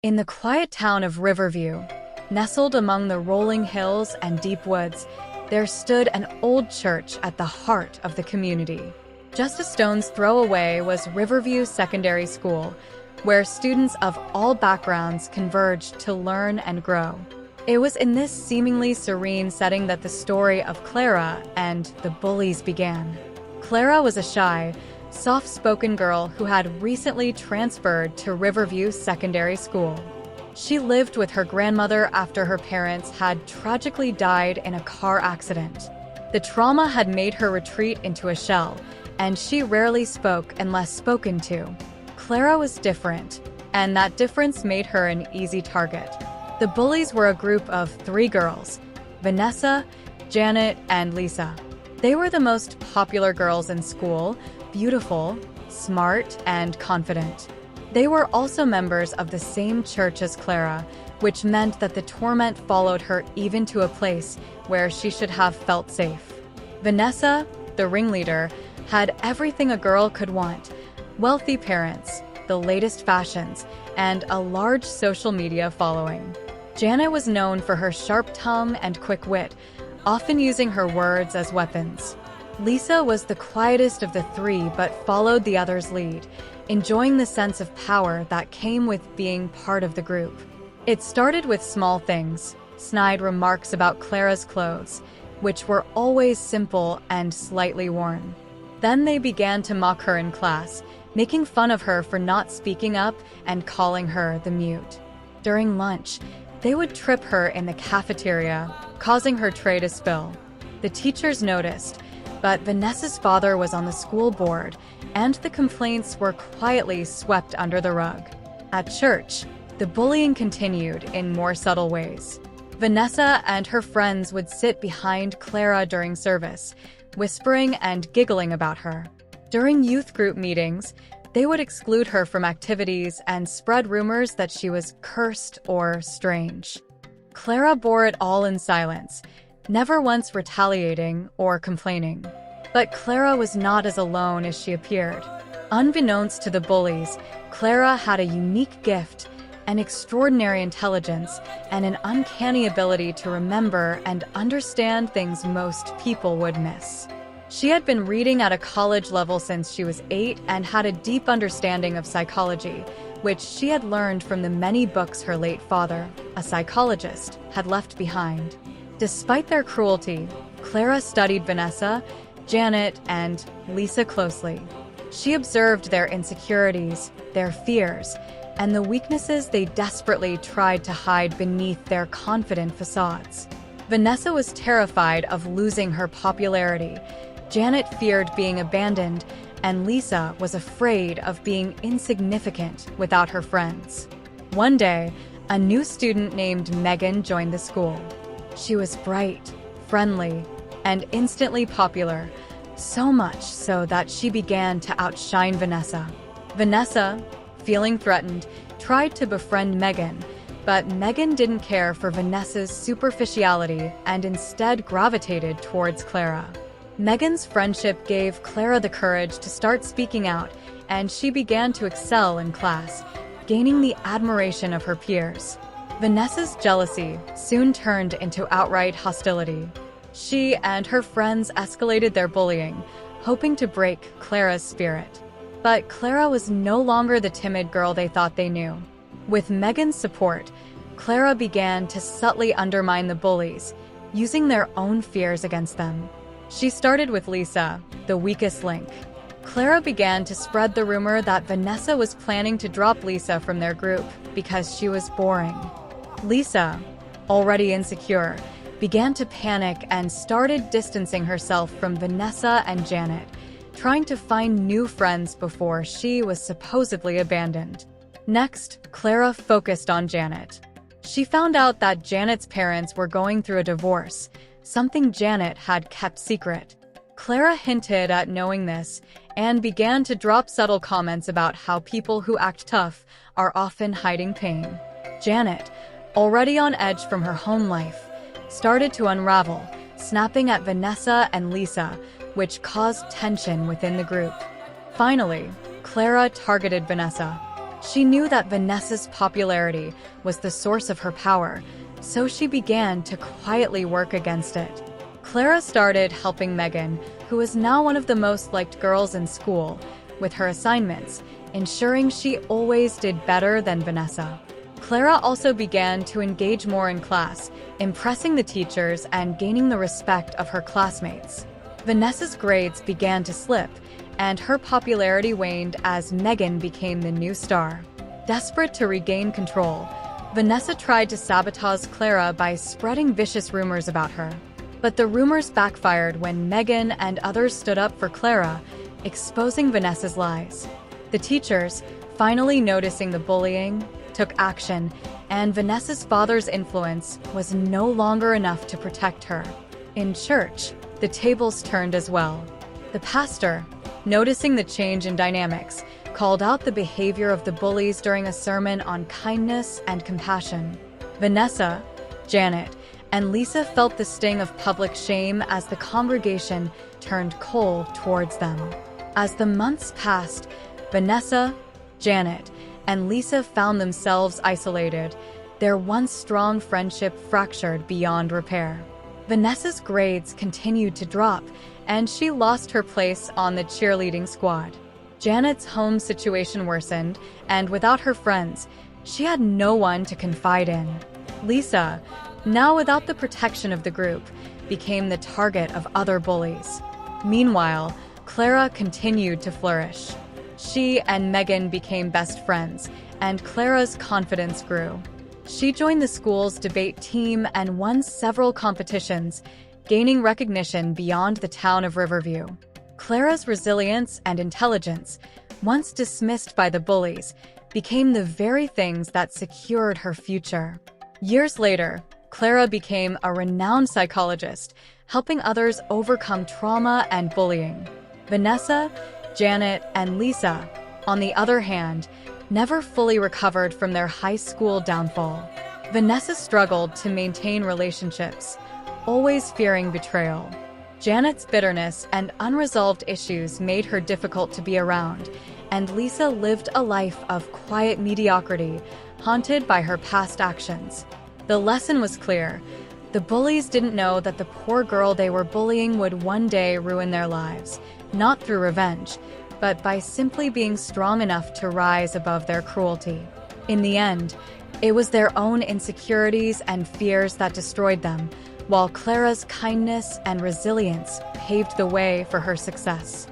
In the quiet town of Riverview, nestled among the rolling hills and deep woods, there stood an old church at the heart of the community. Just a stone's throw away was Riverview Secondary School, where students of all backgrounds converged to learn and grow. It was in this seemingly serene setting that the story of Clara and the Bullies began. Clara was a shy, soft-spoken girl who had recently transferred to Riverview Secondary School. She lived with her grandmother after her parents had tragically died in a car accident. The trauma had made her retreat into a shell, and she rarely spoke unless spoken to. Clara was different, and that difference made her an easy target. The Bullies were a group of 3 girls: Vanessa, Janet, and Lisa. They were the most popular girls in school, beautiful, smart, and confident. They were also members of the same church as Clara, which meant that the torment followed her even to a place where she should have felt safe. Vanessa, the ringleader, had everything a girl could want: wealthy parents, the latest fashions, and a large social media following. Janet was known for her sharp tongue and quick wit, often using her words as weapons. Lisa was the quietest of the 3 but followed the others' lead, enjoying the sense of power that came with being part of the group. It started with small things: snide remarks about Clara's clothes, which were always simple and slightly worn. Then they began to mock her in class, making fun of her for not speaking up and calling her the mute. During lunch, they would trip her in the cafeteria, causing her tray to spill. The teachers noticed, but Vanessa's father was on the school board, and the complaints were quietly swept under the rug. At church, the bullying continued in more subtle ways. Vanessa and her friends would sit behind Clara during service, whispering and giggling about her. During youth group meetings, they would exclude her from activities and spread rumors that she was cursed or strange. Clara bore it all in silence, never once retaliating or complaining. But Clara was not as alone as she appeared. Unbeknownst to the Bullies, Clara had a unique gift, an extraordinary intelligence, and an uncanny ability to remember and understand things most people would miss. She had been reading at a college level since she was 8 and had a deep understanding of psychology, which she had learned from the many books her late father, a psychologist, had left behind. Despite their cruelty, Clara studied Vanessa, Janet, and Lisa closely. She observed their insecurities, their fears, and the weaknesses they desperately tried to hide beneath their confident facades. Vanessa was terrified of losing her popularity, Janet feared being abandoned, and Lisa was afraid of being insignificant without her friends. One day, a new student named Megan joined the school. She was bright, friendly, and instantly popular, so much so that she began to outshine Vanessa. Vanessa, feeling threatened, tried to befriend Megan, but Megan didn't care for Vanessa's superficiality and instead gravitated towards Clara. Megan's friendship gave Clara the courage to start speaking out, and she began to excel in class, gaining the admiration of her peers. Vanessa's jealousy soon turned into outright hostility. She and her friends escalated their bullying, hoping to break Clara's spirit. But Clara was no longer the timid girl they thought they knew. With Megan's support, Clara began to subtly undermine the bullies, using their own fears against them. She started with Lisa, the weakest link. Clara began to spread the rumor that Vanessa was planning to drop Lisa from their group because she was boring. Lisa, already insecure, began to panic and started distancing herself from Vanessa and Janet, trying to find new friends before she was supposedly abandoned. Next, Clara focused on Janet. She found out that Janet's parents were going through a divorce, something Janet had kept secret. Clara hinted at knowing this and began to drop subtle comments about how people who act tough are often hiding pain. Janet, already on edge from her home life, started to unravel, snapping at Vanessa and Lisa, which caused tension within the group. Finally, Clara targeted Vanessa. She knew that Vanessa's popularity was the source of her power, so she began to quietly work against it. Clara started helping Megan, who was now one of the most liked girls in school, with her assignments, ensuring she always did better than Vanessa. Clara also began to engage more in class, impressing the teachers and gaining the respect of her classmates. Vanessa's grades began to slip, and her popularity waned as Megan became the new star. Desperate to regain control, Vanessa tried to sabotage Clara by spreading vicious rumors about her. But the rumors backfired when Megan and others stood up for Clara, exposing Vanessa's lies. The teachers, finally noticing the bullying, took action, and Vanessa's father's influence was no longer enough to protect her. In church, the tables turned as well. The pastor, noticing the change in dynamics, called out the behavior of the bullies during a sermon on kindness and compassion. Vanessa, Janet, and Lisa felt the sting of public shame as the congregation turned cold towards them. As the months passed, Vanessa, Janet, and Lisa found themselves isolated, their once strong friendship fractured beyond repair. Vanessa's grades continued to drop, and she lost her place on the cheerleading squad. Janet's home situation worsened, and without her friends, she had no one to confide in. Lisa, now without the protection of the group, became the target of other bullies. Meanwhile, Clara continued to flourish. She and Megan became best friends, and Clara's confidence grew. She joined the school's debate team and won several competitions, gaining recognition beyond the town of Riverview. Clara's resilience and intelligence, once dismissed by the bullies, became the very things that secured her future. Years later, Clara became a renowned psychologist, helping others overcome trauma and bullying. Vanessa, Janet, and Lisa, on the other hand, never fully recovered from their high school downfall. Vanessa struggled to maintain relationships, always fearing betrayal. Janet's bitterness and unresolved issues made her difficult to be around, and Lisa lived a life of quiet mediocrity, haunted by her past actions. The lesson was clear. The bullies didn't know that the poor girl they were bullying would one day ruin their lives, not through revenge, but by simply being strong enough to rise above their cruelty. In the end, it was their own insecurities and fears that destroyed them, while Clara's kindness and resilience paved the way for her success.